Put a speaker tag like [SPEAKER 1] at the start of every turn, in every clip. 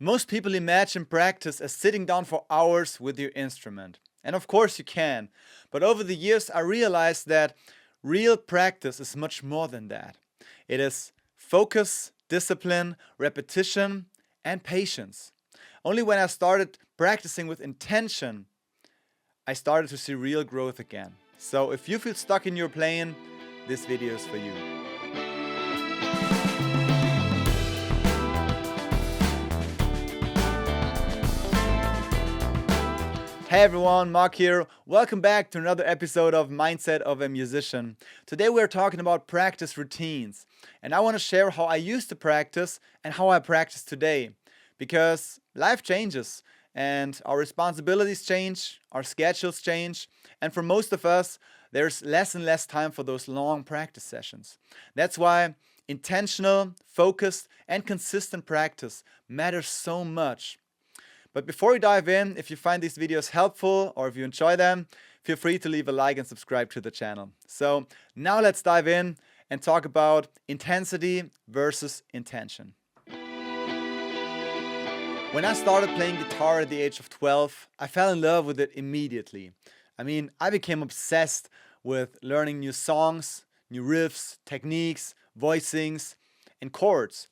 [SPEAKER 1] Most people imagine practice as sitting down for hours with your instrument. And of course you can. But over the years I realized that real practice is much more than that. It is focus, discipline, repetition, and patience. Only when I started practicing with intention, I started to see real growth again. So if you feel stuck in your playing, this video is for you. Hey everyone, Mark here. Welcome back to another episode of Mindset of a Musician. Today we're talking about practice routines. And I want to share how I used to practice and how I practice today. Because life changes and our responsibilities change, our schedules change, and for most of us, there's less and less time for those long practice sessions. That's why intentional, focused, and consistent practice matters so much. But before we dive in, if you find these videos helpful or if you enjoy them, feel free to leave a like and subscribe to the channel. So now let's dive in and talk about intensity versus intention. When I started playing guitar at the age of 12, I fell in love with it immediately. I became obsessed with learning new songs, new riffs, techniques, voicings, and chords.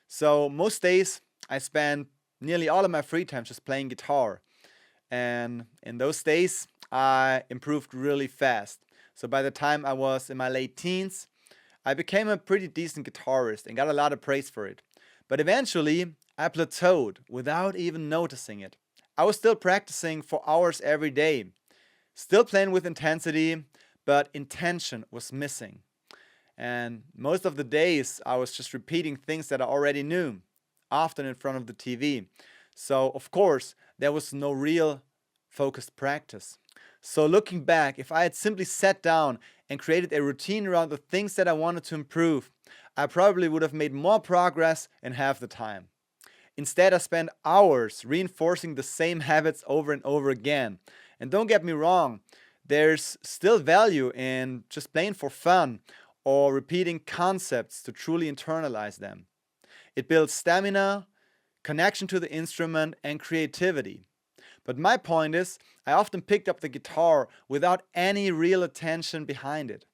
[SPEAKER 1] So most days I spent nearly all of my free time just playing guitar. And in those days, I improved really fast. So by the time I was in my late teens, I became a pretty decent guitarist and got a lot of praise for it. But eventually, I plateaued without even noticing it. I was still practicing for hours every day, still playing with intensity, but intention was missing. And most of the days, I was just repeating things that I already knew, often in front of the TV. So, of course, there was no real focused practice. So looking back, if I had simply sat down and created a routine around the things that I wanted to improve, I probably would have made more progress in half the time. Instead, I spent hours reinforcing the same habits over and over again. And don't get me wrong, there's still value in just playing for fun or repeating concepts to truly internalize them. It builds stamina, connection to the instrument, and creativity. But my point is, I often picked up the guitar without any real attention behind it.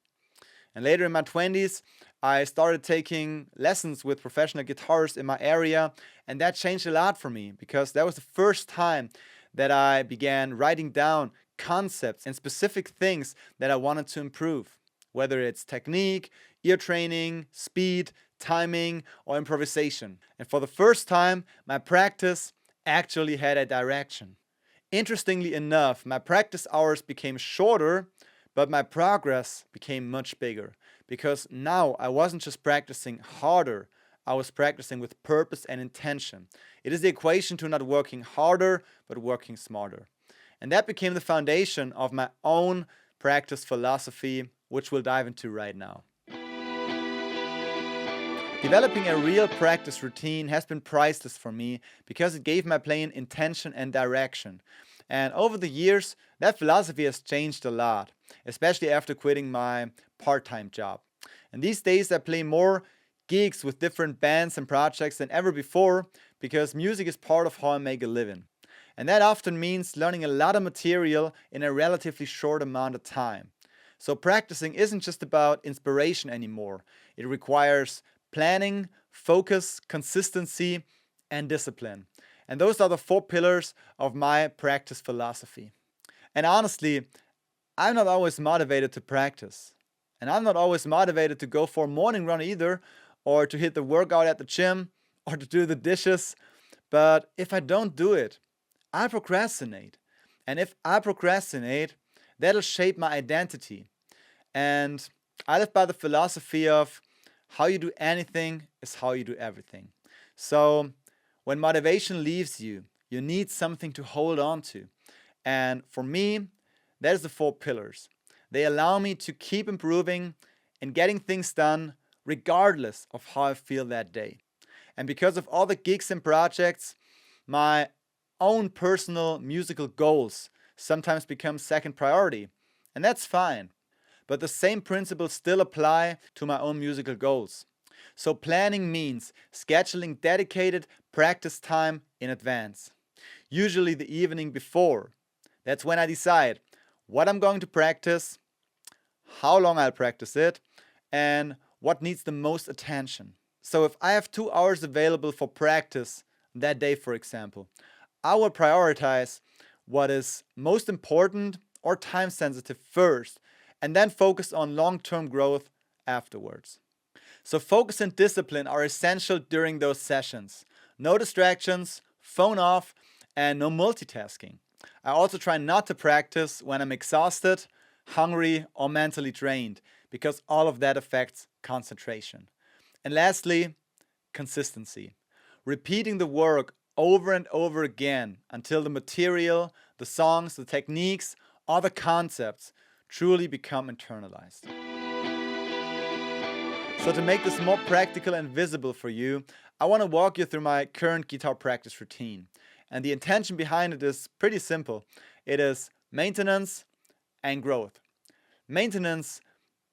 [SPEAKER 1] And later in my 20s, I started taking lessons with professional guitarists in my area, and that changed a lot for me because that was the first time that I began writing down concepts and specific things that I wanted to improve, whether it's technique, ear training, speed, timing, or improvisation. And for the first time, my practice actually had a direction. Interestingly enough, my practice hours became shorter, but my progress became much bigger because now I wasn't just practicing harder, I was practicing with purpose and intention. It is the equation to not working harder, but working smarter. And that became the foundation of my own practice philosophy, which we'll dive into right now. Developing a real practice routine has been priceless for me because it gave my playing intention and direction. And over the years, that philosophy has changed a lot, especially after quitting my part-time job. And these days I play more gigs with different bands and projects than ever before because music is part of how I make a living. And that often means learning a lot of material in a relatively short amount of time. So practicing isn't just about inspiration anymore. It requires planning, focus, consistency, and discipline. And those are the 4 pillars of my practice philosophy. And honestly, I'm not always motivated to practice. And I'm not always motivated to go for a morning run either, or to hit the workout at the gym, or to do the dishes. But if I don't do it, I procrastinate. And if I procrastinate, that'll shape my identity. And I live by the philosophy of how you do anything is how you do everything. So when motivation leaves you, you need something to hold on to. And for me, that is the 4 pillars. They allow me to keep improving and getting things done regardless of how I feel that day. And because of all the gigs and projects, my own personal musical goals sometimes become second priority. And that's fine. But the same principles still apply to my own musical goals. So planning means scheduling dedicated practice time in advance, usually the evening before. That's when I decide what I'm going to practice, how long I'll practice it, and what needs the most attention. So if I have 2 hours available for practice that day, for example, I will prioritize what is most important or time sensitive first, and then focus on long-term growth afterwards. So focus and discipline are essential during those sessions. No distractions, phone off, and no multitasking. I also try not to practice when I'm exhausted, hungry, or mentally drained, because all of that affects concentration. And lastly, consistency. Repeating the work over and over again until the material, the songs, the techniques, or the concepts truly become internalized. So to make this more practical and visible for you, I want to walk you through my current guitar practice routine. And the intention behind it is pretty simple. It is maintenance and growth. Maintenance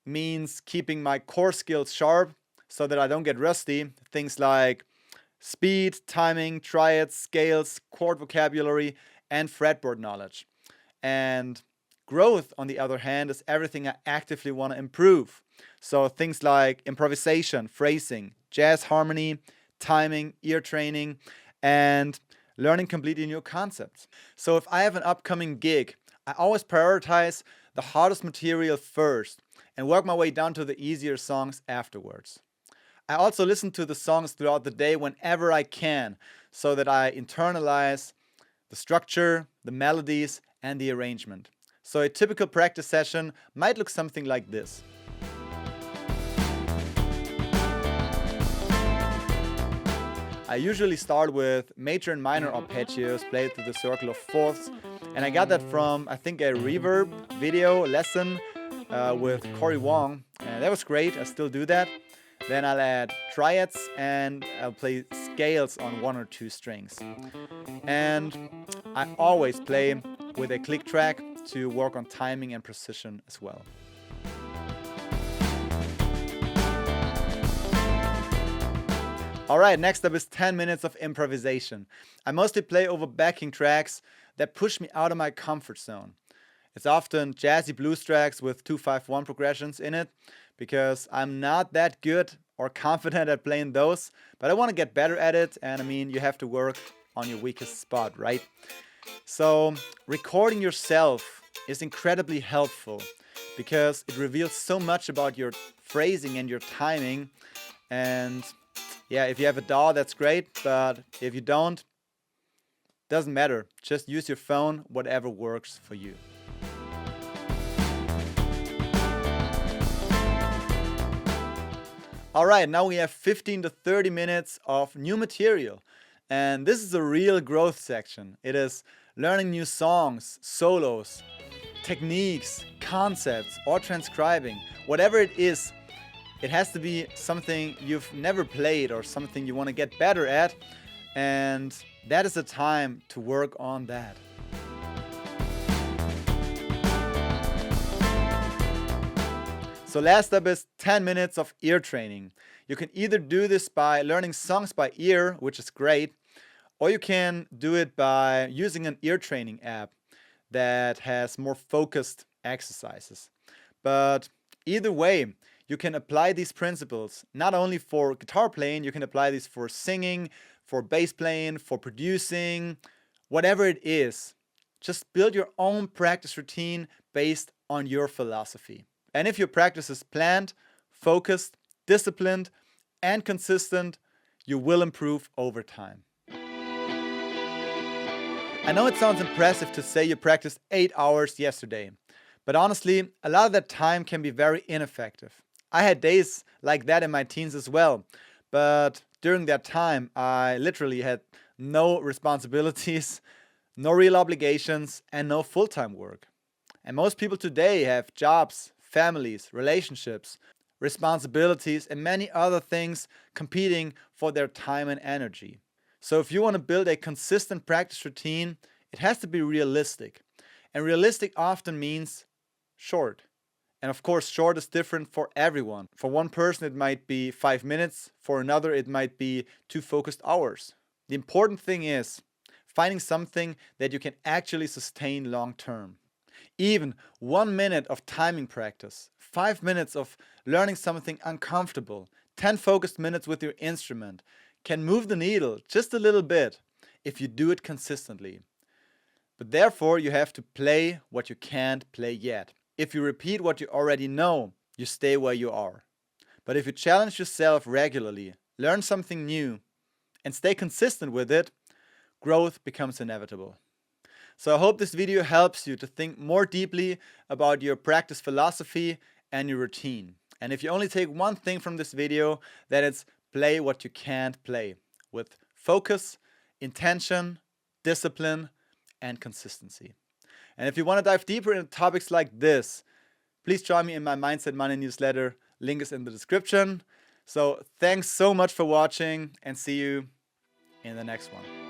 [SPEAKER 1] means keeping my core skills sharp so that I don't get rusty. Things like speed, timing, triads, scales, chord vocabulary, and fretboard knowledge. And growth, on the other hand, is everything I actively want to improve. So things like improvisation, phrasing, jazz harmony, timing, ear training, and learning completely new concepts. So if I have an upcoming gig, I always prioritize the hardest material first and work my way down to the easier songs afterwards. I also listen to the songs throughout the day whenever I can, so that I internalize the structure, the melodies, and the arrangement. So a typical practice session might look something like this. I usually start with major and minor arpeggios played through the circle of fourths, and I got that from, I think, a reverb video lesson with Corey Wong, and that was great. I still do that. Then I'll add triads and I'll play scales on 1 or 2 strings. And I always play with a click track to work on timing and precision as well. Alright, next up is 10 minutes of improvisation. I mostly play over backing tracks that push me out of my comfort zone. It's often jazzy blues tracks with 2-5-1 progressions in it, because I'm not that good or confident at playing those, but I want to get better at it, and I mean, you have to work on your weakest spot, right? So recording yourself is incredibly helpful because it reveals so much about your phrasing and your timing. And yeah, if you have a DAW, that's great, but if you don't, doesn't matter. Just use your phone, whatever works for you. Alright, now we have 15 to 30 minutes of new material. And this is a real growth section. It is learning new songs, solos, techniques, concepts, or transcribing. Whatever it is, it has to be something you've never played or something you want to get better at. And that is the time to work on that. So last up is 10 minutes of ear training. You can either do this by learning songs by ear, which is great, or you can do it by using an ear training app that has more focused exercises. But either way, you can apply these principles not only for guitar playing, you can apply these for singing, for bass playing, for producing, whatever it is. Just build your own practice routine based on your philosophy. And if your practice is planned, focused, disciplined, and consistent, you will improve over time. I know it sounds impressive to say you practiced 8 hours yesterday, but honestly, a lot of that time can be very ineffective. I had days like that in my teens as well, but during that time, I literally had no responsibilities, no real obligations, and no full-time work. And most people today have jobs, families, relationships, responsibilities, and many other things competing for their time and energy. So if you want to build a consistent practice routine, it has to be realistic. And realistic often means short. And of course, short is different for everyone. For one person, it might be 5 minutes. For another, it might be 2 focused hours. The important thing is finding something that you can actually sustain long term. Even 1 minute of timing practice, 5 minutes of learning something uncomfortable, 10 focused minutes with your instrument can move the needle just a little bit if you do it consistently. But therefore, you have to play what you can't play yet. If you repeat what you already know, you stay where you are. But if you challenge yourself regularly, learn something new, and stay consistent with it, growth becomes inevitable. So I hope this video helps you to think more deeply about your practice philosophy and your routine. And if you only take one thing from this video, then it's play what you can't play with focus, intention, discipline, and consistency. And if you want to dive deeper into topics like this, please join me in my Mindset Money newsletter. Link is in the description. So thanks so much for watching, and see you in the next one.